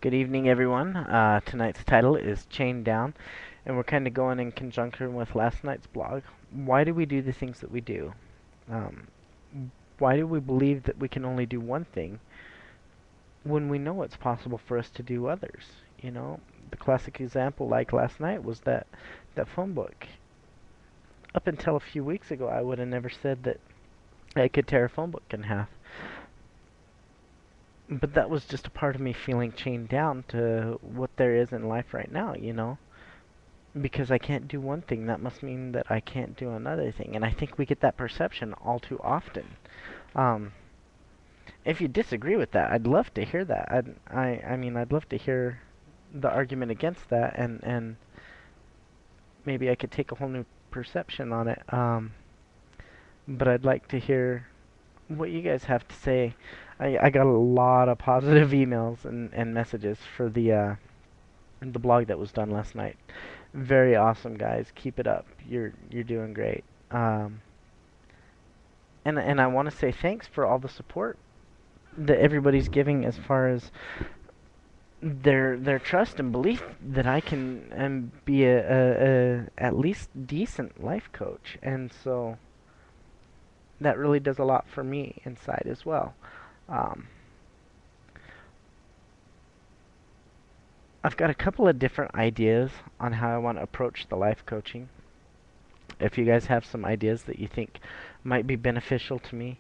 Good evening, everyone. Tonight's title is Chained Down, and we're kind of going in conjunction with last night's blog. Why do we do the things that we do? Um, why do we believe that we can only do one thing when we know it's possible for us to do others? You know, the classic example, like last night, was that phone book. Up until a few weeks ago, I would have never said that I could tear a phone book in half. But that was just a part of me feeling chained down to what there is in life right now, you know? Because I can't do one thing, that must mean that I can't do another thing. And I think we get that perception all too often. Um, if you disagree with that, I'd love to hear that. I mean, I'd love to hear the argument against that, and maybe I could take a whole new perception on it. But I'd like to hear what you guys have to say. I got a lot of positive emails and messages for the blog that was done last night. Very awesome, guys. Keep it up. You're doing great. Um, and I want to say thanks for all the support that everybody's giving as far as their trust and belief that I can be a at least decent life coach. And so that really does a lot for me inside as well. Um, I've got a couple of different ideas on how I want to approach the life coaching. If you guys have some ideas that you think might be beneficial to me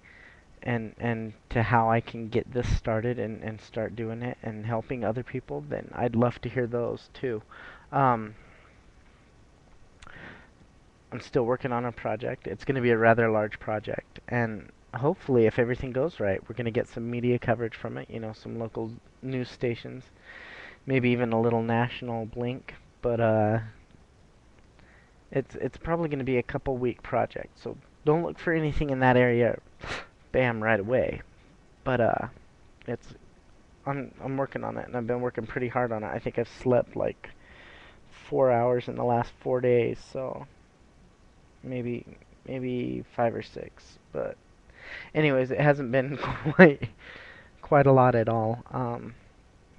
and to how I can get this started and start doing it and helping other people, then I'd love to hear those too. Um, I'm still working on a project. It's going to be a rather large project, and hopefully, if everything goes right, we're going to get some media coverage from it. You know, some local news stations, maybe even a little national blink. But it's probably going to be a couple week project, so don't look for anything in that area, bam, right away. But it's I'm working on it, and I've been working pretty hard on it. I think I've slept like 4 hours in the last 4 days, so maybe maybe 5 or 6. But anyways, it hasn't been quite a lot at all.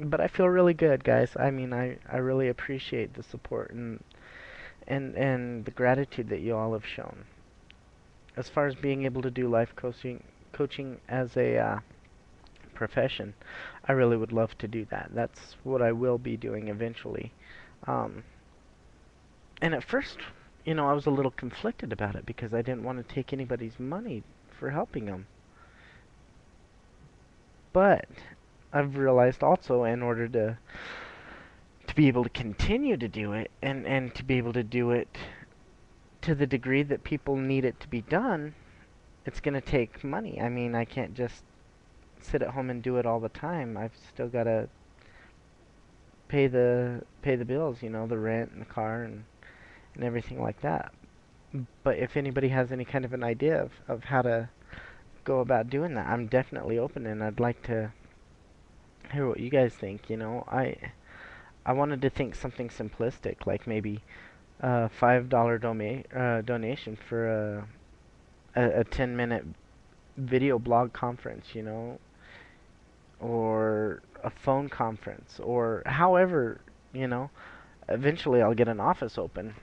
But I feel really good, guys. I mean, I really appreciate the support and the gratitude that you all have shown. As far as being able to do life coaching as a profession, I really would love to do that. That's what I will be doing eventually. Um, and at first, you know, I was a little conflicted about it because I didn't want to take anybody's money for helping them. But I've realized also, in order to be able to continue to do it and to be able to do it to the degree that people need it to be done, it's going to take money. I mean, I can't just sit at home and do it all the time. I've still got to pay the bills, you know, the rent and the car and everything like that. But if anybody has any kind of an idea of how to go about doing that, I'm definitely open, and I'd like to hear what you guys think. You know, I wanted to think something simplistic, like maybe a $5 donation for a 10-minute video blog conference, you know, or a phone conference, or however, you know. Eventually, I'll get an office open,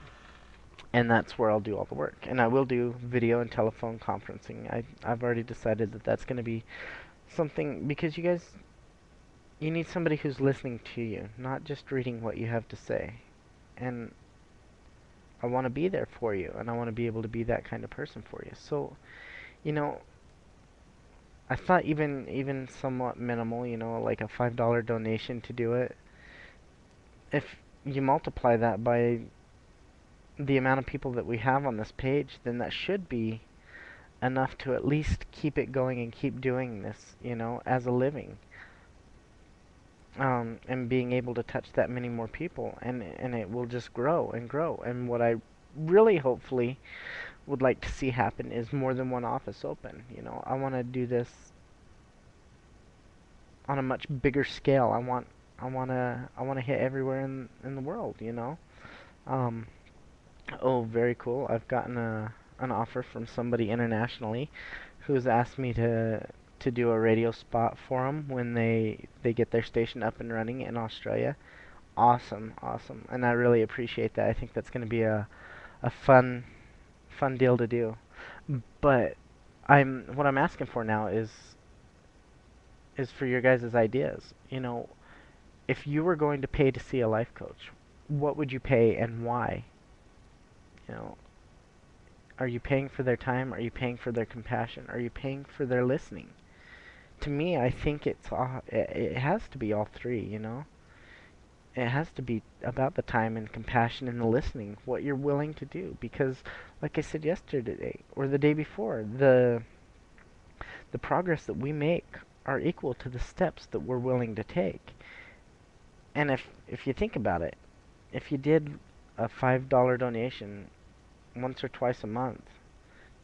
and that's where I'll do all the work. And I will do video and telephone conferencing. I've already decided that that's going to be something, because you need somebody who's listening to you, not just reading what you have to say. And I want to be there for you, and I want to be able to be that kind of person for you. So, you know, I thought even somewhat minimal, you know, like a $5 donation to do it. If you multiply that by the amount of people that we have on this page, then that should be enough to at least keep it going and keep doing this, you know, as a living. And being able to touch that many more people, and it will just grow and grow. And what I really hopefully would like to see happen is more than one office open. You know, I want to do this on a much bigger scale. I want to hit everywhere in the world. You know. Um, oh, very cool. I've gotten an offer from somebody internationally who's asked me to do a radio spot for them when they get their station up and running in Australia. Awesome, awesome, and I really appreciate that. I think that's going to be a fun deal to do. But what I'm asking for now is for your guys' ideas. You know, if you were going to pay to see a life coach, what would you pay and why? You know, are you paying for their time? Are you paying for their compassion? Are you paying for their listening? To me, I think it has to be all three, you know? It has to be about the time and compassion and the listening, what you're willing to do. Because, like I said yesterday or the day before, the progress that we make are equal to the steps that we're willing to take. And if you think about it, if you did a $5 donation once or twice a month,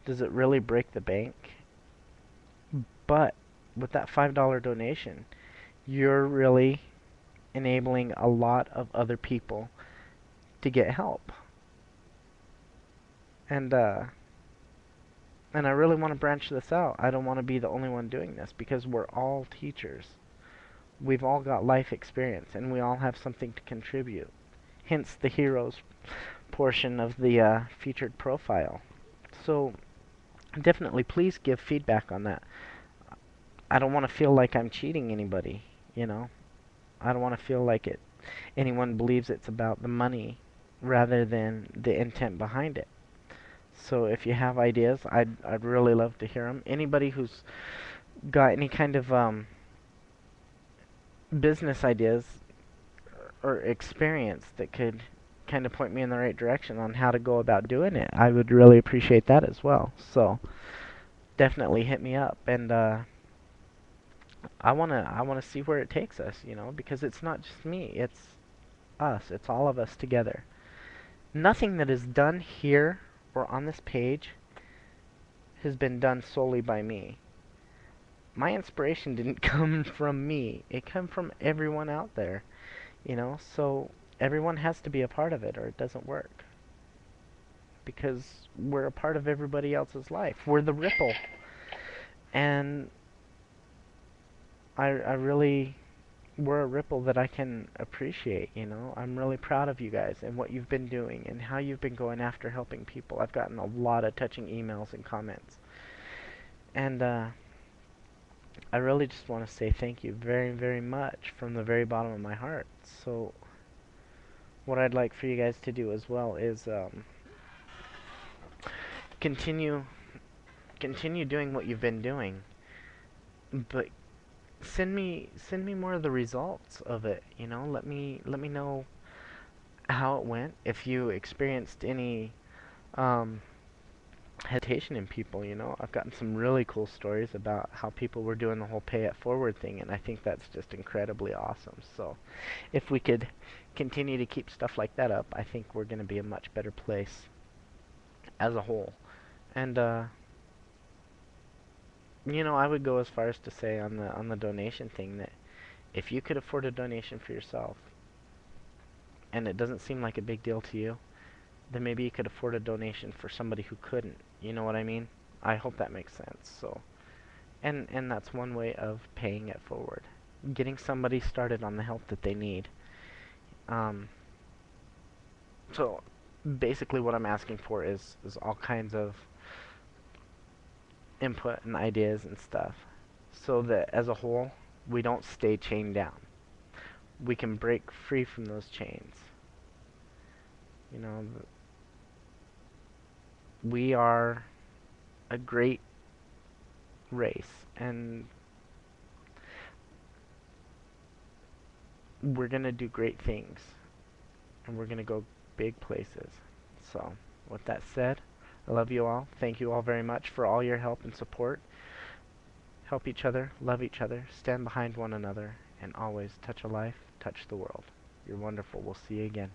does it really break the bank? But with that $5 donation, you're really enabling a lot of other people to get help. And I really want to branch this out. I don't want to be the only one doing this because we're all teachers. We've all got life experience and we all have something to contribute. Hence the heroes portion of the featured profile. So definitely please give feedback on that. I don't want to feel like I'm cheating anybody, you know. I don't want to feel like anyone believes it's about the money rather than the intent behind it. So if you have ideas, I'd really love to hear them. Anybody who's got any kind of business ideas or experience that could kind of point me in the right direction on how to go about doing it, I would really appreciate that as well. So definitely hit me up, and I wanna see where it takes us, you know, because it's not just me, it's us, it's all of us together. Nothing that is done here or on this page has been done solely by me. My inspiration didn't come from me. It came from everyone out there, you know? So everyone has to be a part of it or it doesn't work. Because we're a part of everybody else's life. We're the ripple. And I really we're a ripple that I can appreciate, you know. I'm really proud of you guys and what you've been doing and how you've been going after helping people. I've gotten a lot of touching emails and comments. And I really just want to say thank you very, very much from the very bottom of my heart. So what I'd like for you guys to do as well is continue continue doing what you've been doing, but send me more of the results of it, you know. Let me know how it went, if you experienced any um, hesitation in people, you know. I've gotten some really cool stories about how people were doing the whole pay it forward thing, and I think that's just incredibly awesome. So if we could continue to keep stuff like that up, I think we're going to be a much better place as a whole. And you know, I would go as far as to say on the donation thing that if you could afford a donation for yourself and it doesn't seem like a big deal to you, then maybe you could afford a donation for somebody who couldn't. You know what I mean? I hope that makes sense. So, and that's one way of paying it forward, getting somebody started on the help that they need. Um, so basically, what I'm asking for is all kinds of input and ideas and stuff, so that as a whole, we don't stay chained down. We can break free from those chains. You know, we are a great race, and we're going to do great things, and we're going to go big places. So, with that said, I love you all. Thank you all very much for all your help and support. Help each other, love each other, stand behind one another, and always touch a life, touch the world. You're wonderful. We'll see you again.